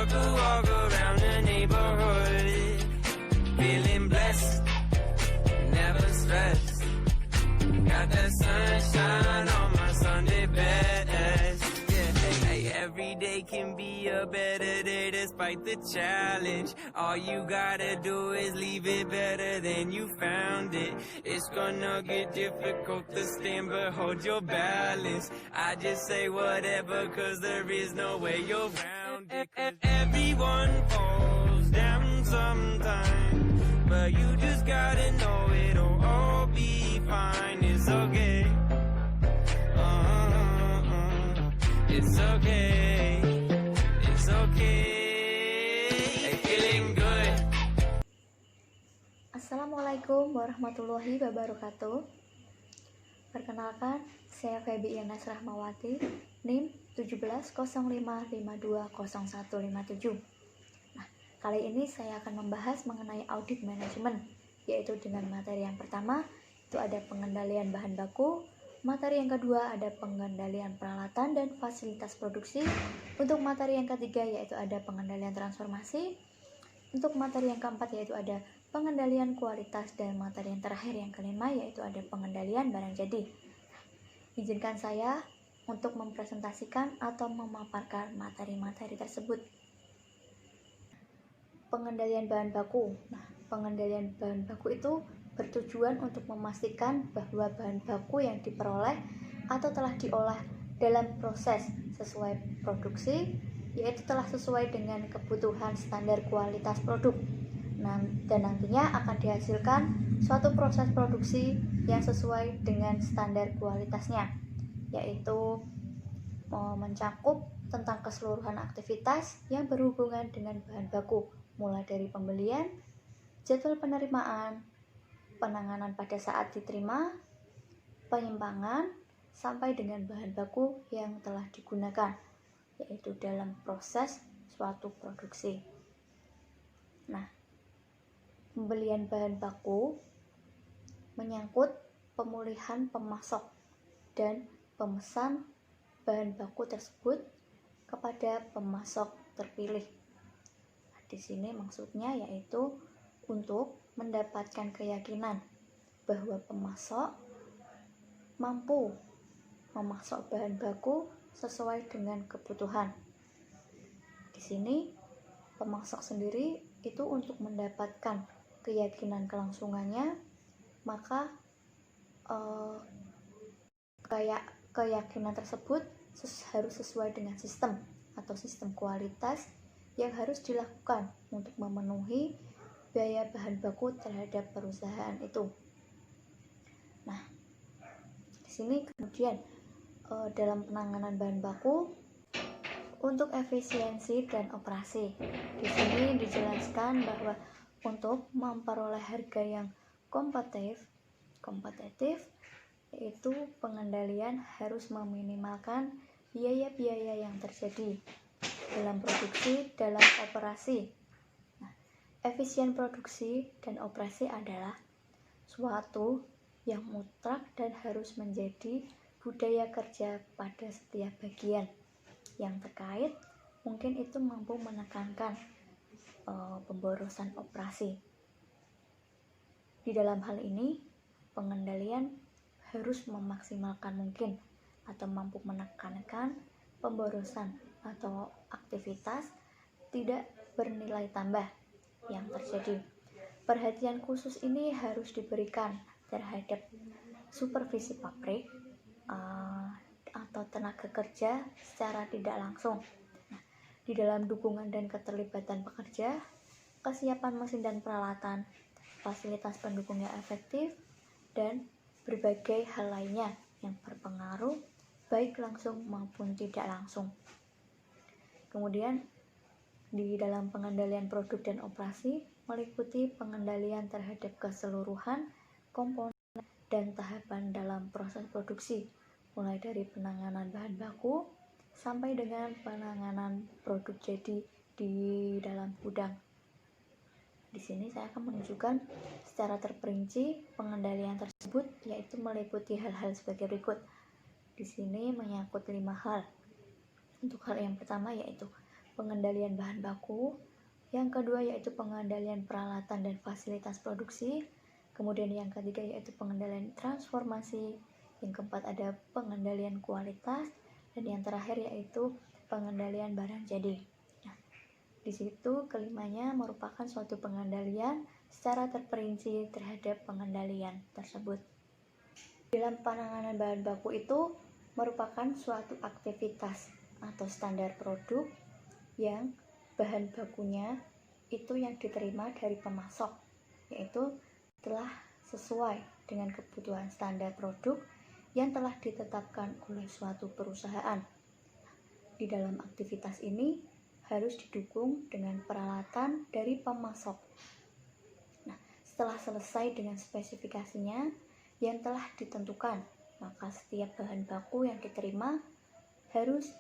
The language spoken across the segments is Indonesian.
to walk around the neighborhood, feeling blessed, never stressed. Got that sunshine on my Sunday best. Yeah, hey, every day can be a better day despite the challenge. All you gotta do is leave it better than you found it. It's gonna get difficult to stand, but hold your balance. I just say whatever, cause there is no way you're around it. Everyone falls down sometime, but you just gotta know it'll all be fine. It's okay. It's okay. It's okay. Feeling good. Assalamualaikum warahmatullahi wabarakatuh. Perkenalkan, saya Febi Ines Rahmawati, NIM 1705520157. Nah, kali ini saya akan membahas mengenai audit manajemen, yaitu dengan materi yang pertama itu ada pengendalian bahan baku, materi yang kedua ada pengendalian peralatan dan fasilitas produksi, untuk materi yang ketiga yaitu ada pengendalian transformasi, untuk materi yang keempat yaitu ada pengendalian kualitas, dan materi yang terakhir yang kelima yaitu ada pengendalian barang jadi. Izinkan saya untuk mempresentasikan atau memaparkan materi-materi tersebut. Pengendalian bahan baku. Nah, pengendalian bahan baku itu bertujuan untuk memastikan bahwa bahan baku yang diperoleh atau telah diolah dalam proses sesuai produksi, yaitu telah sesuai dengan kebutuhan standar kualitas produk. Dan nantinya akan dihasilkan suatu proses produksi yang sesuai dengan standar kualitasnya, yaitu mencakup tentang keseluruhan aktivitas yang berhubungan dengan bahan baku, mulai dari pembelian, jadwal penerimaan, penanganan pada saat diterima, penyimpangan, sampai dengan bahan baku yang telah digunakan, yaitu dalam proses suatu produksi. Nah, pembelian bahan baku menyangkut pemulihan pemasok dan pemesan bahan baku tersebut kepada pemasok terpilih. Nah, di sini maksudnya yaitu untuk mendapatkan keyakinan bahwa pemasok mampu memasok bahan baku sesuai dengan kebutuhan. Di sini pemasok sendiri itu untuk mendapatkan keyakinan kelangsungannya, maka keyakinan tersebut harus sesuai dengan sistem atau sistem kualitas yang harus dilakukan untuk memenuhi biaya bahan baku terhadap perusahaan itu. Nah, di sini kemudian dalam penanganan bahan baku untuk efisiensi dan operasi. Di sini dijelaskan bahwa untuk memperoleh harga yang kompetitif, yaitu pengendalian harus meminimalkan biaya-biaya yang terjadi dalam produksi, dalam operasi. Nah, efisien produksi dan operasi adalah suatu yang mutlak dan harus menjadi budaya kerja pada setiap bagian yang terkait. Mungkin itu mampu menekankan pemborosan operasi. Di dalam hal ini, pengendalian harus memaksimalkan mungkin atau mampu menekankan pemborosan atau aktivitas tidak bernilai tambah yang terjadi. Perhatian khusus ini harus diberikan terhadap supervisi pabrik atau tenaga kerja secara tidak langsung. Di dalam dukungan dan keterlibatan pekerja, kesiapan mesin dan peralatan, fasilitas pendukung yang efektif, dan berbagai hal lainnya yang berpengaruh baik langsung maupun tidak langsung. Kemudian di dalam pengendalian produk dan operasi meliputi pengendalian terhadap keseluruhan komponen dan tahapan dalam proses produksi, mulai dari penanganan bahan baku sampai dengan penanganan produk jadi di dalam gudang. Di sini saya akan menunjukkan secara terperinci pengendalian tersebut, yaitu meliputi hal-hal sebagai berikut. Di sini menyangkut 5 hal. Untuk hal yang pertama yaitu pengendalian bahan baku, yang kedua yaitu pengendalian peralatan dan fasilitas produksi, kemudian yang ketiga yaitu pengendalian transformasi, yang keempat ada pengendalian kualitas, dan yang terakhir yaitu pengendalian barang jadi. Nah, di situ kelimanya merupakan suatu pengendalian secara terperinci terhadap pengendalian tersebut. Dalam penanganan bahan baku itu merupakan suatu aktivitas atau standar produk yang bahan bakunya itu yang diterima dari pemasok, yaitu telah sesuai dengan kebutuhan standar produk yang telah ditetapkan oleh suatu perusahaan. Di dalam aktivitas ini harus didukung dengan peralatan dari pemasok. Nah, setelah selesai dengan spesifikasinya yang telah ditentukan, maka setiap bahan baku yang diterima harus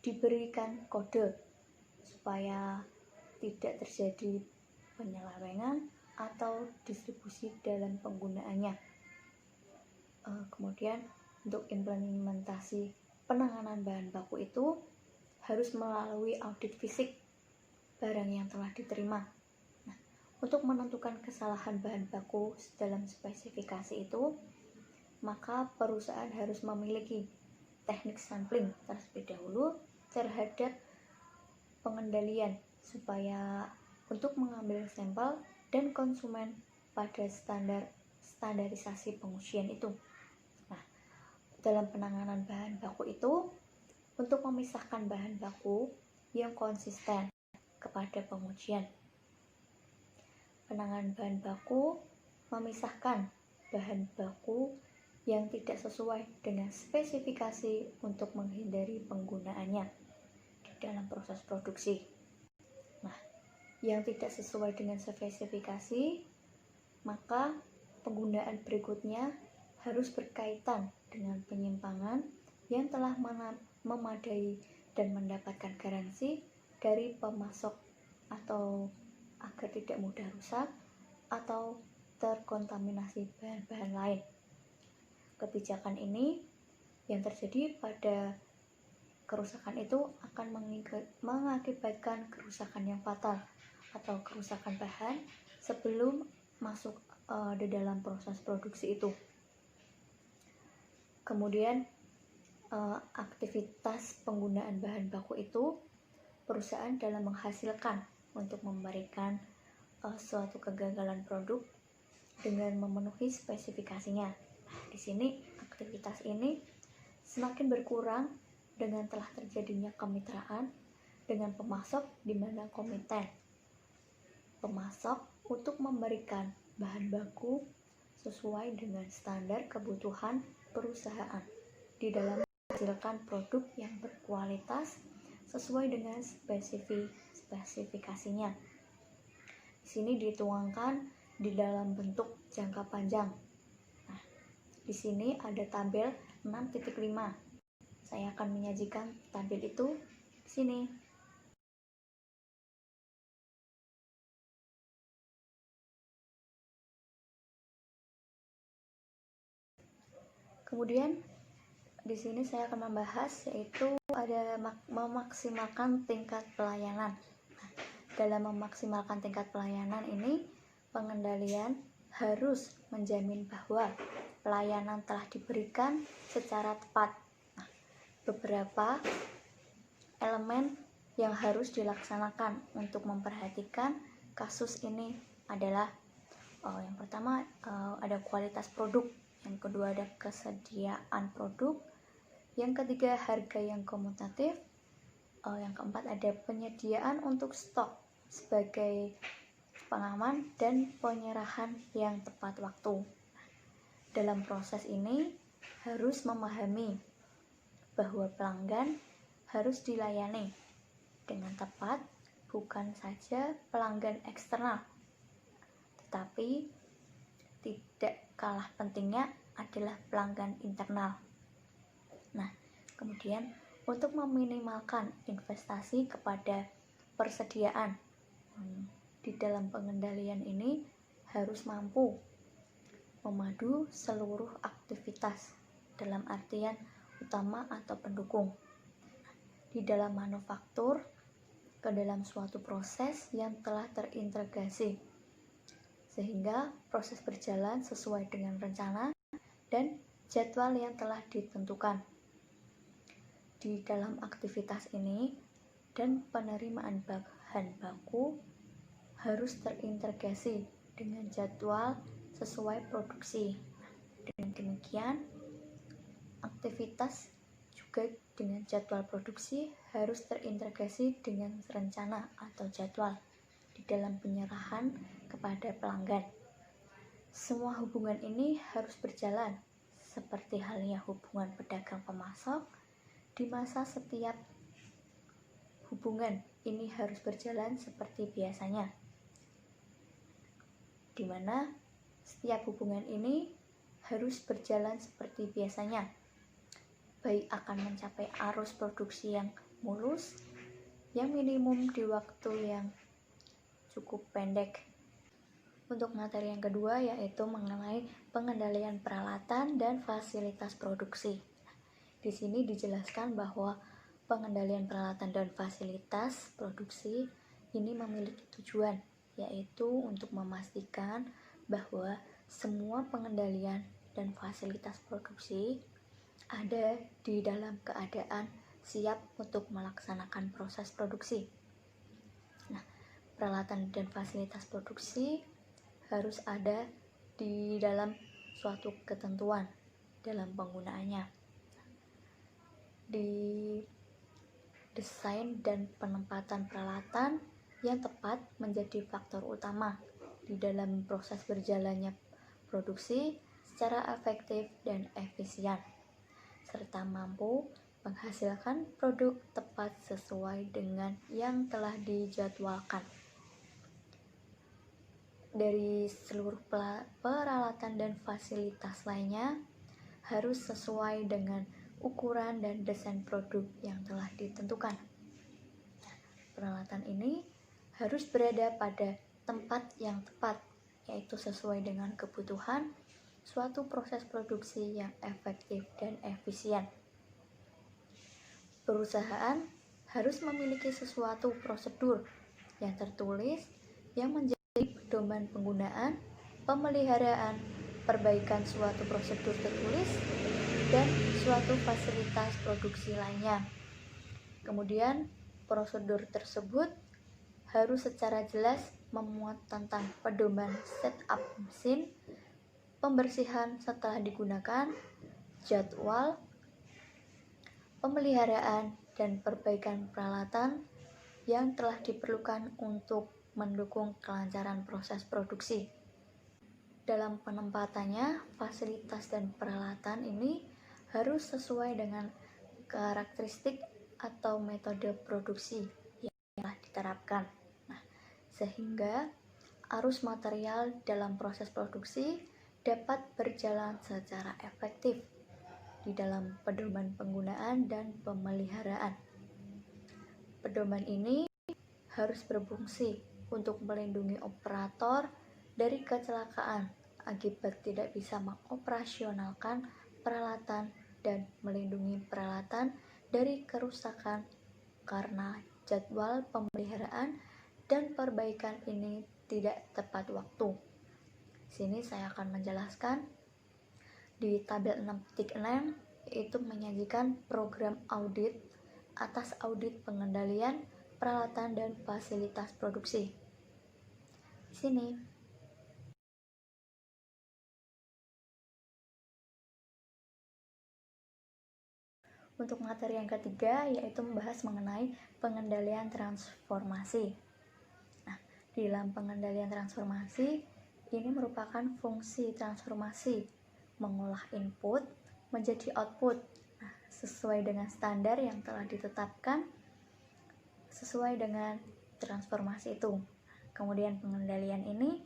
diberikan kode supaya tidak terjadi penyelewengan atau distribusi dalam penggunaannya. Kemudian untuk implementasi penanganan bahan baku itu harus melalui audit fisik barang yang telah diterima. Nah, untuk menentukan kesalahan bahan baku dalam spesifikasi itu, maka perusahaan harus memiliki teknik sampling terlebih dahulu terhadap pengendalian supaya untuk mengambil sampel dan konsumen pada standarisasi pengujian itu. Nah, dalam penanganan bahan baku itu untuk memisahkan bahan baku yang konsisten kepada pengujian. Penanganan bahan baku memisahkan bahan baku yang tidak sesuai dengan spesifikasi untuk menghindari penggunaannya di dalam proses produksi. Nah, yang tidak sesuai dengan spesifikasi, maka penggunaan berikutnya harus berkaitan dengan penyimpangan yang telah memadai dan mendapatkan garansi dari pemasok atau agar tidak mudah rusak atau terkontaminasi bahan-bahan lain. Kebijakan ini yang terjadi pada kerusakan itu akan mengakibatkan kerusakan yang fatal atau kerusakan bahan sebelum masuk di dalam proses produksi itu. Kemudian aktivitas penggunaan bahan baku itu perusahaan dalam menghasilkan untuk memberikan suatu kegagalan produk dengan memenuhi spesifikasinya. Di sini aktivitas ini semakin berkurang dengan telah terjadinya kemitraan dengan pemasok di mana komiten pemasok untuk memberikan bahan baku sesuai dengan standar kebutuhan perusahaan di dalam menghasilkan produk yang berkualitas sesuai dengan spesifikasinya. Di sini dituangkan di dalam bentuk jangka panjang. Nah, di sini ada tabel 6.5. Saya akan menyajikan tabel itu di sini. Kemudian di sini saya akan membahas yaitu ada memaksimalkan tingkat pelayanan. Nah, dalam memaksimalkan tingkat pelayanan ini, pengendalian harus menjamin bahwa pelayanan telah diberikan secara tepat. Nah, beberapa elemen yang harus dilaksanakan untuk memperhatikan kasus ini adalah yang pertama ada kualitas produk, yang kedua ada kesediaan produk, yang ketiga harga yang komutatif, yang keempat ada penyediaan untuk stok sebagai pengaman dan penyerahan yang tepat waktu. Dalam proses ini harus memahami bahwa pelanggan harus dilayani dengan tepat, bukan saja pelanggan eksternal, tetapi tidak kalah pentingnya adalah pelanggan internal. Nah, kemudian untuk meminimalkan investasi kepada persediaan di dalam pengendalian ini harus mampu memadu seluruh aktivitas dalam artian utama atau pendukung. Di dalam manufaktur ke dalam suatu proses yang telah terintegrasi, sehingga proses berjalan sesuai dengan rencana dan jadwal yang telah ditentukan. Di dalam aktivitas ini dan penerimaan bahan baku harus terintegrasi dengan jadwal sesuai produksi. Dengan demikian, aktivitas juga dengan jadwal produksi harus terintegrasi dengan rencana atau jadwal di dalam penyerahan kepada pelanggan. Semua hubungan ini harus berjalan seperti halnya hubungan pedagang pemasok. Di masa setiap hubungan ini harus berjalan seperti biasanya, di mana setiap hubungan ini harus berjalan seperti biasanya, baik akan mencapai arus produksi yang mulus, yang minimum di waktu yang cukup pendek. Untuk materi yang kedua yaitu mengenai pengendalian peralatan dan fasilitas produksi. Di sini dijelaskan bahwa pengendalian peralatan dan fasilitas produksi ini memiliki tujuan, yaitu untuk memastikan bahwa semua pengendalian dan fasilitas produksi ada di dalam keadaan siap untuk melaksanakan proses produksi. Nah, peralatan dan fasilitas produksi harus ada di dalam suatu ketentuan dalam penggunaannya. Di desain dan penempatan peralatan yang tepat menjadi faktor utama di dalam proses berjalannya produksi secara efektif dan efisien, serta mampu menghasilkan produk tepat sesuai dengan yang telah dijadwalkan. Dari seluruh peralatan dan fasilitas lainnya harus sesuai dengan ukuran dan desain produk yang telah ditentukan. Peralatan ini harus berada pada tempat yang tepat, yaitu sesuai dengan kebutuhan suatu proses produksi yang efektif dan efisien. Perusahaan harus memiliki sesuatu prosedur yang tertulis yang menjadi pedoman penggunaan, pemeliharaan, perbaikan suatu prosedur tertulis, dan suatu fasilitas produksi lainnya. Kemudian, prosedur tersebut harus secara jelas memuat tentang pedoman setup mesin, pembersihan setelah digunakan, jadwal, pemeliharaan, dan perbaikan peralatan yang telah diperlukan untuk mendukung kelancaran proses produksi. Dalam penempatannya, fasilitas dan peralatan ini harus sesuai dengan karakteristik atau metode produksi yang telah diterapkan. Nah, sehingga arus material dalam proses produksi dapat berjalan secara efektif di dalam pedoman penggunaan dan pemeliharaan. Pedoman ini harus berfungsi untuk melindungi operator dari kecelakaan akibat tidak bisa mengoperasionalkan peralatan dan melindungi peralatan dari kerusakan karena jadwal pemeliharaan dan perbaikan ini tidak tepat waktu. Sini saya akan menjelaskan di tabel 6.6, yaitu menyajikan program audit atas audit pengendalian peralatan dan fasilitas produksi. Di sini untuk materi yang ketiga yaitu membahas mengenai pengendalian transformasi. Nah, di dalam pengendalian transformasi ini merupakan fungsi transformasi mengolah input menjadi output sesuai dengan standar yang telah ditetapkan sesuai dengan transformasi itu. Kemudian pengendalian ini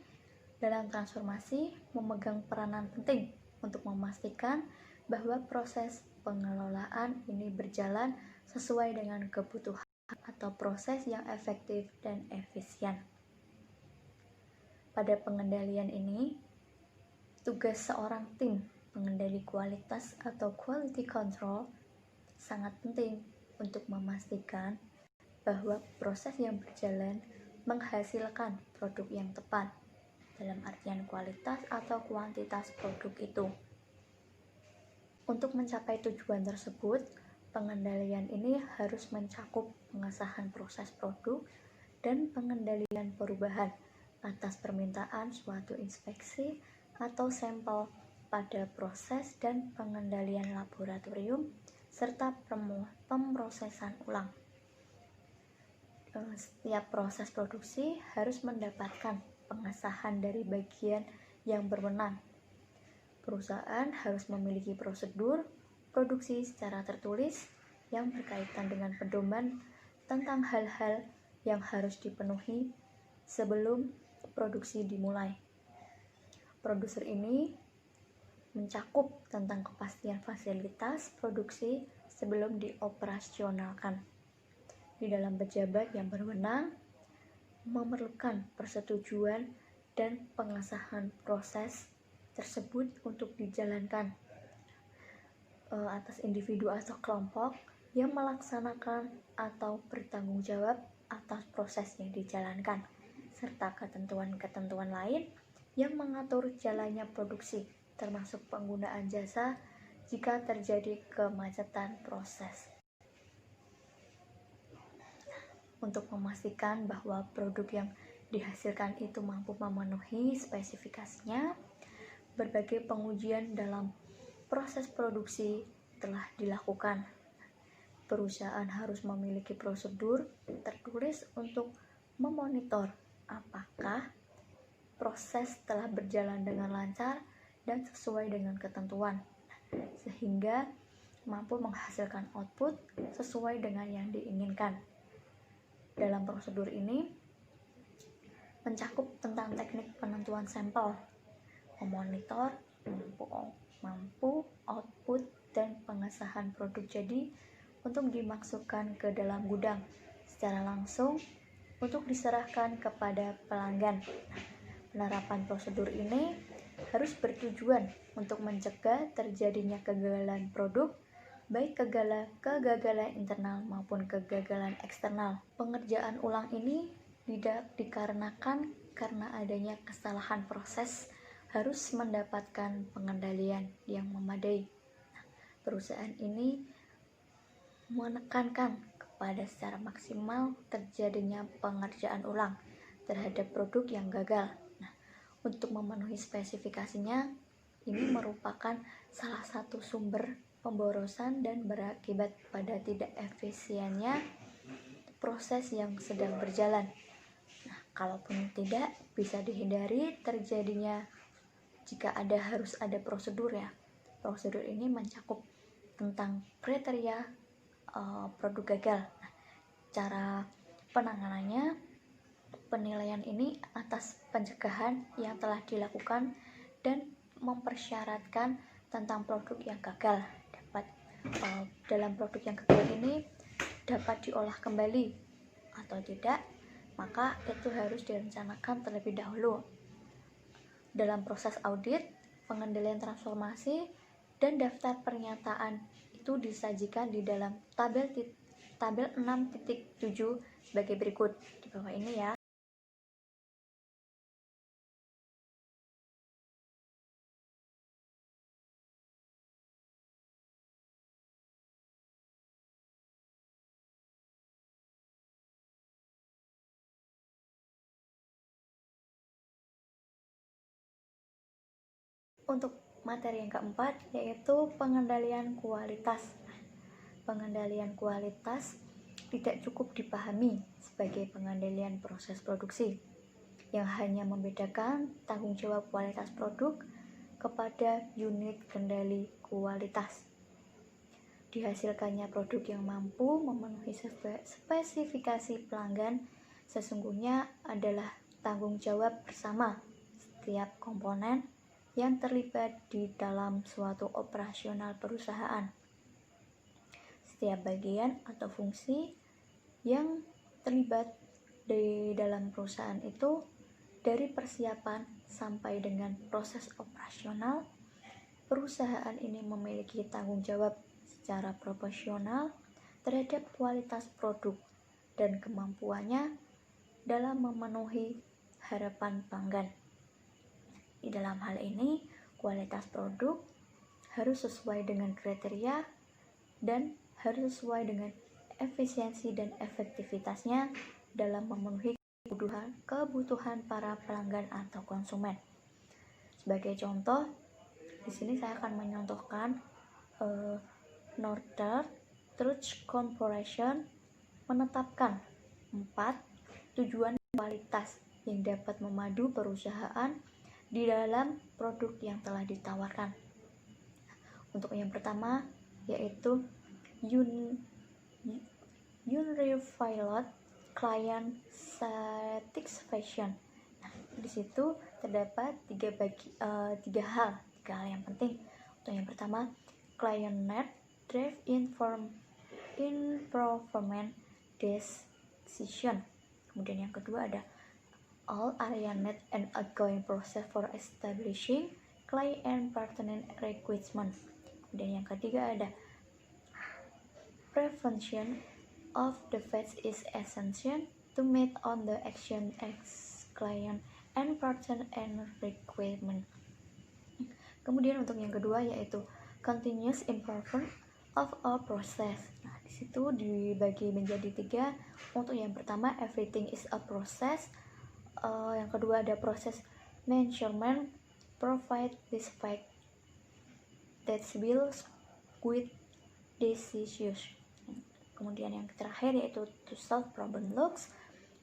dalam transformasi memegang peranan penting untuk memastikan bahwa proses pengelolaan ini berjalan sesuai dengan kebutuhan atau proses yang efektif dan efisien. Pada pengendalian ini, tugas seorang tim pengendali kualitas atau quality control sangat penting untuk memastikan bahwa proses yang berjalan menghasilkan produk yang tepat dalam artian kualitas atau kuantitas produk itu. Untuk mencapai tujuan tersebut, pengendalian ini harus mencakup pengesahan proses produk dan pengendalian perubahan atas permintaan suatu inspeksi atau sampel pada proses dan pengendalian laboratorium serta pemrosesan ulang. Setiap proses produksi harus mendapatkan pengesahan dari bagian yang berwenang. Perusahaan harus memiliki prosedur produksi secara tertulis yang berkaitan dengan pedoman tentang hal-hal yang harus dipenuhi sebelum produksi dimulai. Prosedur ini mencakup tentang kepastian fasilitas produksi sebelum dioperasionalkan. Di dalam pejabat yang berwenang memerlukan persetujuan dan pengesahan proses tersebut untuk dijalankan atas individu atau kelompok yang melaksanakan atau bertanggung jawab atas proses yang dijalankan, serta ketentuan-ketentuan lain yang mengatur jalannya produksi, termasuk penggunaan jasa jika terjadi kemacetan proses. Untuk memastikan bahwa produk yang dihasilkan itu mampu memenuhi spesifikasinya, berbagai pengujian dalam proses produksi telah dilakukan. Perusahaan harus memiliki prosedur tertulis untuk memonitor apakah proses telah berjalan dengan lancar dan sesuai dengan ketentuan, sehingga mampu menghasilkan output sesuai dengan yang diinginkan. Dalam prosedur ini mencakup tentang teknik penentuan sampel, memonitor, mampu, output, dan pengesahan produk jadi untuk dimasukkan ke dalam gudang secara langsung untuk diserahkan kepada pelanggan. Penerapan prosedur ini harus bertujuan untuk mencegah terjadinya kegagalan produk, baik kegagalan internal maupun kegagalan eksternal. Pengerjaan ulang ini dikarenakan karena adanya kesalahan proses harus mendapatkan pengendalian yang memadai. Perusahaan ini menekankan kepada secara maksimal terjadinya pengerjaan ulang terhadap produk yang gagal. Untuk memenuhi spesifikasinya, ini merupakan salah satu sumber pemborosan dan berakibat pada tidak efisiennya proses yang sedang berjalan. Kalaupun tidak, bisa dihindari terjadinya jika harus ada prosedur ya. Prosedur ini mencakup tentang kriteria produk gagal. Cara penanganannya, penilaian ini atas pencegahan yang telah dilakukan dan mempersyaratkan tentang produk yang gagal. Dalam produk yang gagal ini dapat diolah kembali atau tidak, maka itu harus direncanakan terlebih dahulu. Dalam proses audit, pengendalian transformasi, dan daftar pernyataan itu disajikan di dalam tabel 6.7 sebagai berikut di bawah ini ya. Untuk materi yang keempat yaitu pengendalian kualitas. Pengendalian kualitas tidak cukup dipahami sebagai pengendalian proses produksi yang hanya membedakan tanggung jawab kualitas produk kepada unit kendali kualitas. Dihasilkannya produk yang mampu memenuhi spesifikasi pelanggan sesungguhnya adalah tanggung jawab bersama setiap komponen yang terlibat di dalam suatu operasional perusahaan. Setiap bagian atau fungsi yang terlibat di dalam perusahaan itu, dari persiapan sampai dengan proses operasional, perusahaan ini memiliki tanggung jawab secara proporsional terhadap kualitas produk dan kemampuannya dalam memenuhi harapan pelanggan. Di dalam hal ini, kualitas produk harus sesuai dengan kriteria dan harus sesuai dengan efisiensi dan efektivitasnya dalam memenuhi kebutuhan para pelanggan atau konsumen. Sebagai contoh, di sini saya akan menyontohkan Northern Trust Corporation menetapkan 4 tujuan kualitas yang dapat memadu perusahaan di dalam produk yang telah ditawarkan. Untuk yang pertama yaitu Unrivaled Client Satisfaction. Nah, di situ terdapat tiga hal yang penting. Untuk yang pertama, client net drive improvement decision. Kemudian yang kedua ada all area net and ongoing process for establishing client partner requirement. Kemudian yang ketiga ada prevention of defects is essential to meet on the action ex client and partner and requirement. Kemudian untuk yang kedua yaitu continuous improvement of a process. Nah, di situ dibagi menjadi 3. Untuk yang pertama, everything is a process. Yang kedua ada proses measurement, provide this fact that will with decisions. Kemudian yang terakhir yaitu to solve problem looks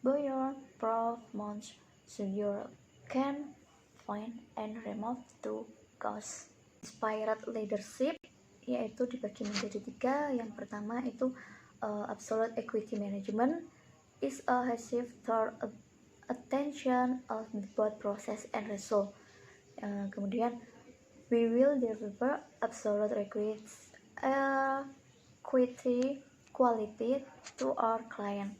by your performance so you can find and remove to cause. Inspired leadership yaitu dibagi menjadi 3. Yang pertama itu absolute equity management is a shift toward attention of both process and result. Kemudian we will deliver absolute quality to our client.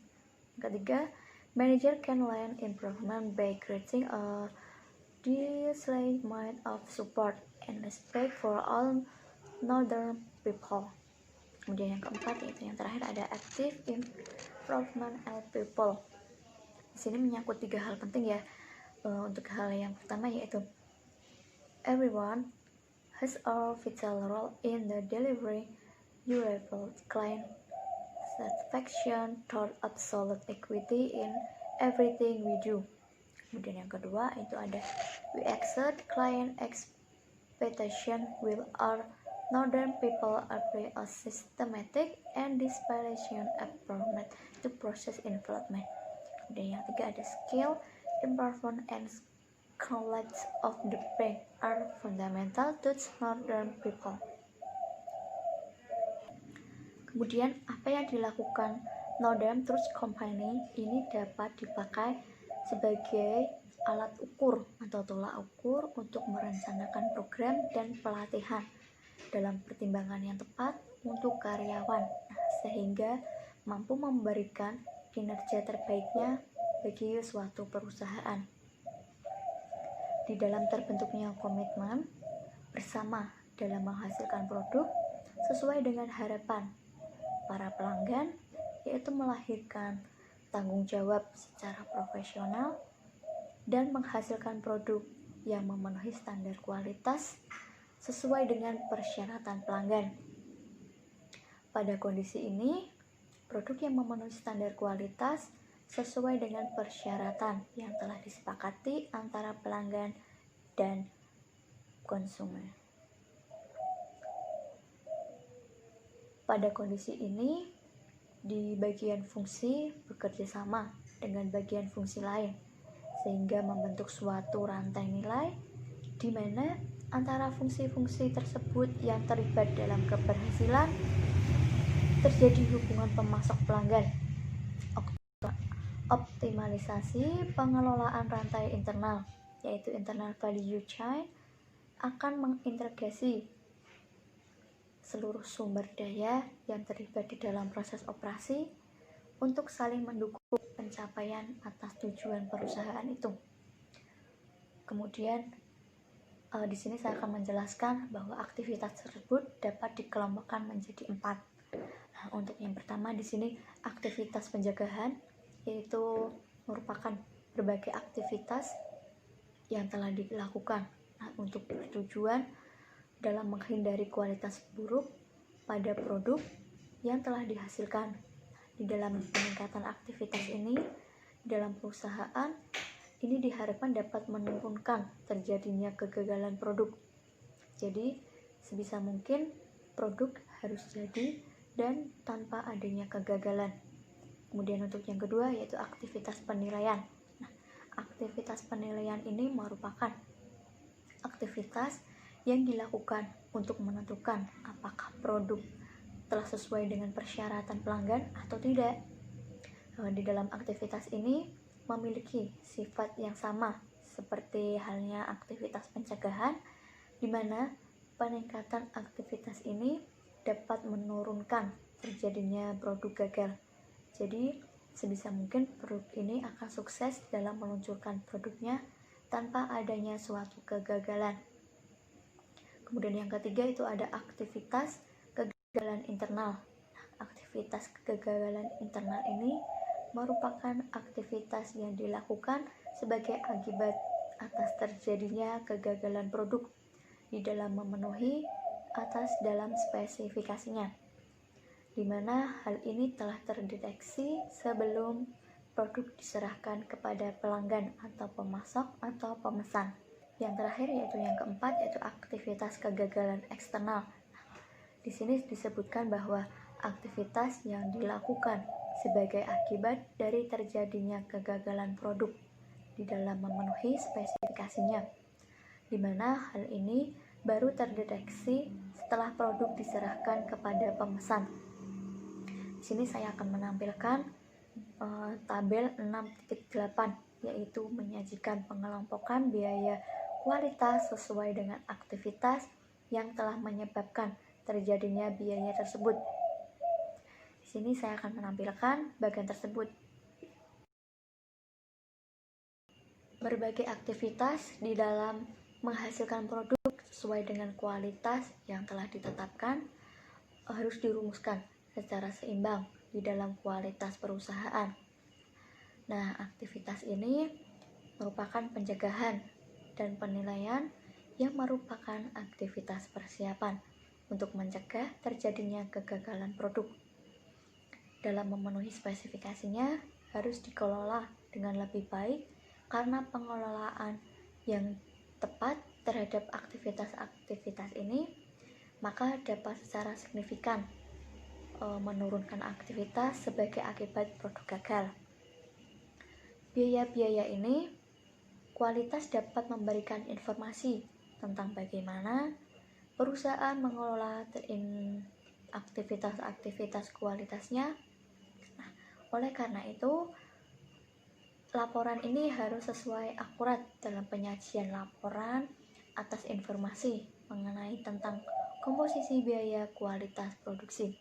Ketiga, manager can learn improvement by creating a display of support and respect for all northern people. Kemudian yang keempat yaitu yang terakhir ada active improvement of people. Di sini menyangkut 3 hal penting ya. Untuk hal yang pertama yaitu everyone has a vital role in the delivery durable client satisfaction toward absolute equity in everything we do. Kemudian yang kedua itu ada we exceed client expectation with our northern people apply a systematic and disparition improvement to process development. Kemudian yang ketiga ada skill improvement and knowledge of the bank are fundamental to northern people. Kemudian apa yang dilakukan Northern Trust Company ini dapat dipakai sebagai alat ukur atau tolak ukur untuk merencanakan program dan pelatihan dalam pertimbangan yang tepat untuk karyawan, sehingga mampu memberikan kinerja terbaiknya bagi suatu perusahaan. Di dalam terbentuknya komitmen bersama dalam menghasilkan produk sesuai dengan harapan para pelanggan, yaitu melahirkan tanggung jawab secara profesional dan menghasilkan produk yang memenuhi standar kualitas sesuai dengan persyaratan pelanggan. Pada kondisi ini, produk yang memenuhi standar kualitas sesuai dengan persyaratan yang telah disepakati antara pelanggan dan konsumen. Pada kondisi ini, di bagian fungsi bekerja sama dengan bagian fungsi lain, sehingga membentuk suatu rantai nilai di mana antara fungsi-fungsi tersebut yang terlibat dalam keberhasilan terjadi hubungan pemasok pelanggan. Optimalisasi pengelolaan rantai internal, yaitu internal value chain, akan mengintegrasi seluruh sumber daya yang terlibat di dalam proses operasi untuk saling mendukung pencapaian atas tujuan perusahaan itu. Kemudian di sini saya akan menjelaskan bahwa aktivitas tersebut dapat dikelompokkan menjadi 4. Nah, untuk yang pertama di sini aktivitas pencegahan, yaitu merupakan berbagai aktivitas yang telah dilakukan untuk bertujuan dalam menghindari kualitas buruk pada produk yang telah dihasilkan. Di dalam peningkatan aktivitas ini dalam perusahaan ini diharapkan dapat menurunkan terjadinya kegagalan produk. Jadi sebisa mungkin produk harus jadi dan tanpa adanya kegagalan. Kemudian untuk yang kedua yaitu aktivitas penilaian. Nah, aktivitas penilaian ini merupakan aktivitas yang dilakukan untuk menentukan apakah produk telah sesuai dengan persyaratan pelanggan atau tidak. Di dalam aktivitas ini memiliki sifat yang sama seperti halnya aktivitas pencegahan, di mana peningkatan aktivitas ini dapat menurunkan terjadinya produk gagal. Jadi sebisa mungkin produk ini akan sukses dalam meluncurkan produknya tanpa adanya suatu kegagalan. Kemudian yang ketiga itu ada aktivitas kegagalan internal. Aktivitas kegagalan internal ini merupakan aktivitas yang dilakukan sebagai akibat atas terjadinya kegagalan produk di dalam memenuhi atas dalam spesifikasinya, di mana hal ini telah terdeteksi sebelum produk diserahkan kepada pelanggan atau pemasok atau pemesan. Yang terakhir yaitu yang keempat yaitu aktivitas kegagalan eksternal. Di sini disebutkan bahwa aktivitas yang dilakukan sebagai akibat dari terjadinya kegagalan produk di dalam memenuhi spesifikasinya, di mana hal ini baru terdeteksi setelah produk diserahkan kepada pemesan. Di sini saya akan menampilkan tabel 6.8 yaitu menyajikan pengelompokan biaya kualitas sesuai dengan aktivitas yang telah menyebabkan terjadinya biaya tersebut. Di sini saya akan menampilkan bagian tersebut. Berbagai aktivitas di dalam menghasilkan produk sesuai dengan kualitas yang telah ditetapkan harus dirumuskan secara seimbang di dalam kualitas perusahaan. Nah, aktivitas ini merupakan pencegahan dan penilaian yang merupakan aktivitas persiapan untuk mencegah terjadinya kegagalan produk. Dalam memenuhi spesifikasinya harus dikelola dengan lebih baik karena pengelolaan yang tepat terhadap aktivitas-aktivitas ini maka dapat secara signifikan menurunkan aktivitas sebagai akibat produk gagal. Biaya-biaya ini kualitas dapat memberikan informasi tentang bagaimana perusahaan mengelola aktivitas-aktivitas kualitasnya. Nah, oleh karena itu, laporan ini harus sesuai akurat dalam penyajian laporan atas informasi mengenai tentang komposisi biaya kualitas produksi.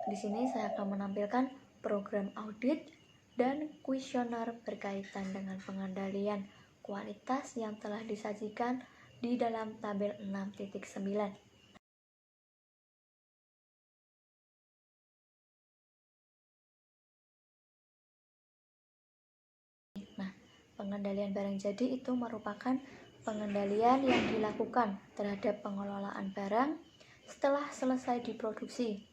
Di sini saya akan menampilkan program audit dan kuesioner berkaitan dengan pengendalian kualitas yang telah disajikan di dalam tabel 6.9. Nah, pengendalian barang jadi itu merupakan pengendalian yang dilakukan terhadap pengelolaan barang setelah selesai diproduksi.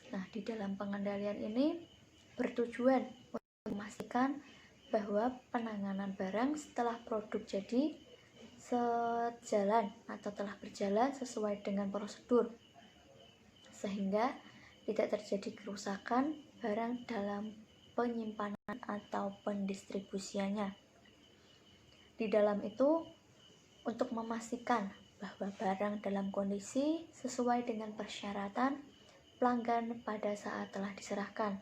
Nah, di dalam pengendalian ini bertujuan untuk memastikan bahwa penanganan barang setelah produk jadi sejalan atau telah berjalan sesuai dengan prosedur, sehingga tidak terjadi kerusakan barang dalam penyimpanan atau pendistribusiannya. Di dalam itu, untuk memastikan bahwa barang dalam kondisi sesuai dengan persyaratan pelanggan pada saat telah diserahkan,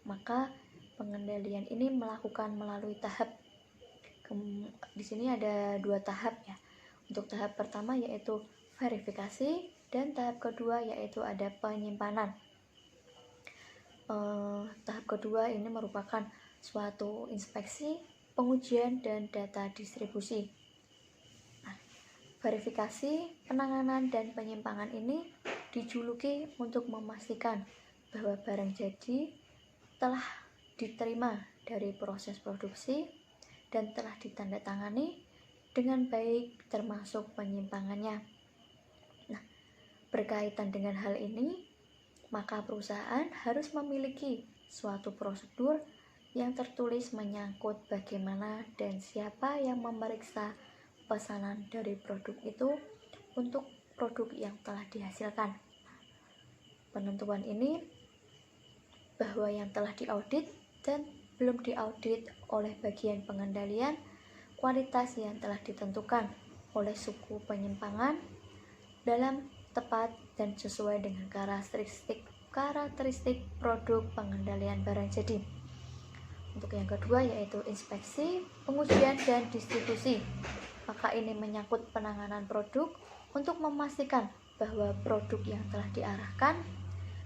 maka pengendalian ini melakukan melalui tahap. Di sini ada 2 tahap ya. Untuk tahap pertama yaitu verifikasi dan tahap kedua yaitu ada penyimpanan. Tahap kedua ini merupakan suatu inspeksi, pengujian dan data distribusi. Nah, verifikasi, penanganan dan penyimpangan ini dijuluki untuk memastikan bahwa barang jadi telah diterima dari proses produksi dan telah ditandatangani dengan baik termasuk penyimpangannya. Nah, berkaitan dengan hal ini, maka perusahaan harus memiliki suatu prosedur yang tertulis menyangkut bagaimana dan siapa yang memeriksa pesanan dari produk itu untuk produk yang telah dihasilkan. Penentuan ini bahwa yang telah diaudit dan belum diaudit oleh bagian pengendalian kualitas yang telah ditentukan oleh suku penyimpangan dalam tepat dan sesuai dengan karakteristik produk pengendalian barang jadi. Untuk yang kedua yaitu inspeksi, pengujian, dan distribusi. Maka ini menyangkut penanganan produk untuk memastikan bahwa produk yang telah diarahkan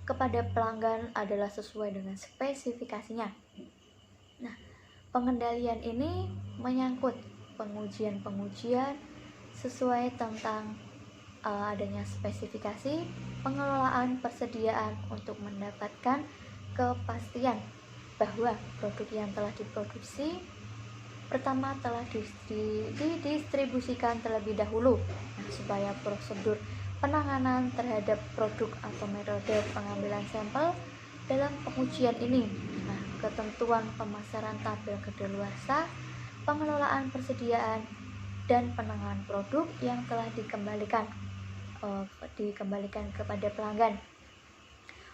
kepada pelanggan adalah sesuai dengan spesifikasinya. Nah, pengendalian ini menyangkut pengujian sesuai tentang adanya spesifikasi, pengelolaan persediaan untuk mendapatkan kepastian bahwa produk yang telah diproduksi pertama telah didistribusikan terlebih dahulu, supaya prosedur penanganan terhadap produk atau metode pengambilan sampel dalam pengujian ini, ketentuan pemasaran tabel kedaluarsa, pengelolaan persediaan, dan penanganan produk yang telah dikembalikan kepada pelanggan,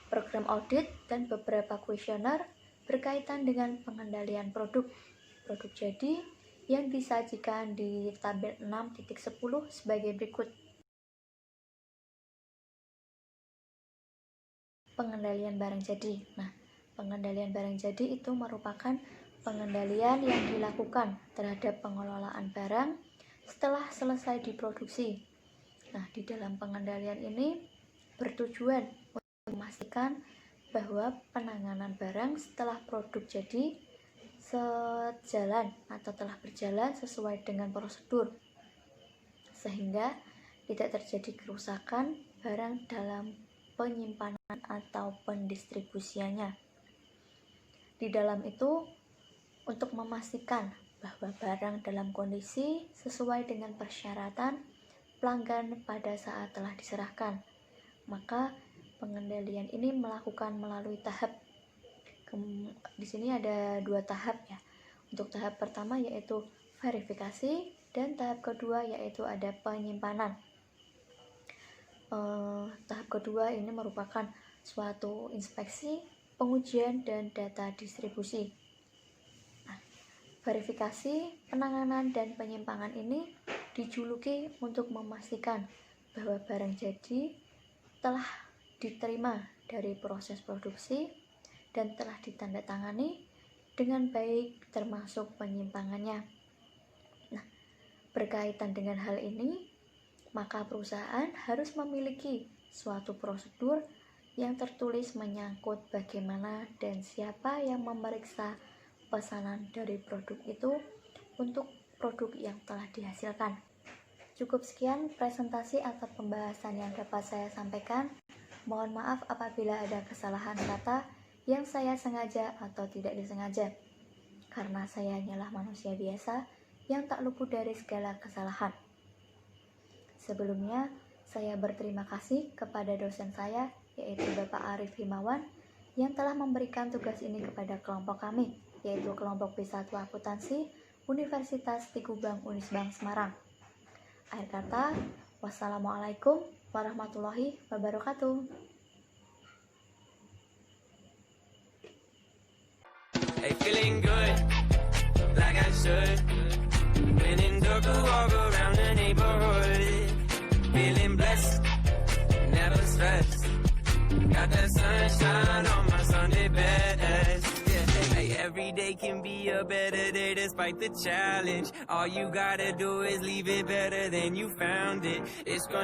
program audit, dan beberapa kuesioner berkaitan dengan pengendalian produk jadi yang disajikan di tabel 6.10 sebagai berikut. Pengendalian barang jadi. Nah, pengendalian barang jadi itu merupakan pengendalian yang dilakukan terhadap pengelolaan barang setelah selesai diproduksi. Nah, di dalam pengendalian ini bertujuan untuk memastikan bahwa penanganan barang setelah produk jadi sejalan atau telah berjalan sesuai dengan prosedur, sehingga tidak terjadi kerusakan barang dalam penyimpanan atau pendistribusiannya. Di dalam itu, untuk memastikan bahwa barang dalam kondisi sesuai dengan persyaratan pelanggan pada saat telah diserahkan, maka pengendalian ini melakukan melalui tahap. Di sini ada 2 tahap ya. Untuk tahap pertama yaitu verifikasi dan tahap kedua yaitu ada penyimpanan. Tahap kedua ini merupakan suatu inspeksi, pengujian, dan data distribusi. Nah, verifikasi, penanganan, dan penyimpangan ini dijuluki untuk memastikan bahwa barang jadi telah diterima dari proses produksi dan telah ditandatangani dengan baik termasuk penyimpangannya. Nah, berkaitan dengan hal ini, maka perusahaan harus memiliki suatu prosedur yang tertulis menyangkut bagaimana dan siapa yang memeriksa pesanan dari produk itu untuk produk yang telah dihasilkan. Cukup sekian presentasi atau pembahasan yang dapat saya sampaikan. Mohon maaf apabila ada kesalahan kata yang saya sengaja atau tidak disengaja, karena saya hanyalah manusia biasa yang tak luput dari segala kesalahan. Sebelumnya, saya berterima kasih kepada dosen saya, yaitu Bapak Arif Himawan, yang telah memberikan tugas ini kepada kelompok kami, yaitu kelompok B1 Akuntansi Universitas Tikubang Unisbank Semarang. Akhir kata, wassalamualaikum warahmatullahi wabarakatuh. Hey, feeling good, like I should. When in dark, walk around the neighborhood. Feeling blessed, never stressed. Got that sunshine on my Sunday best. Yeah, hey, every day can be a better day despite the challenge. All you gotta do is leave it better than you found it. It's gonna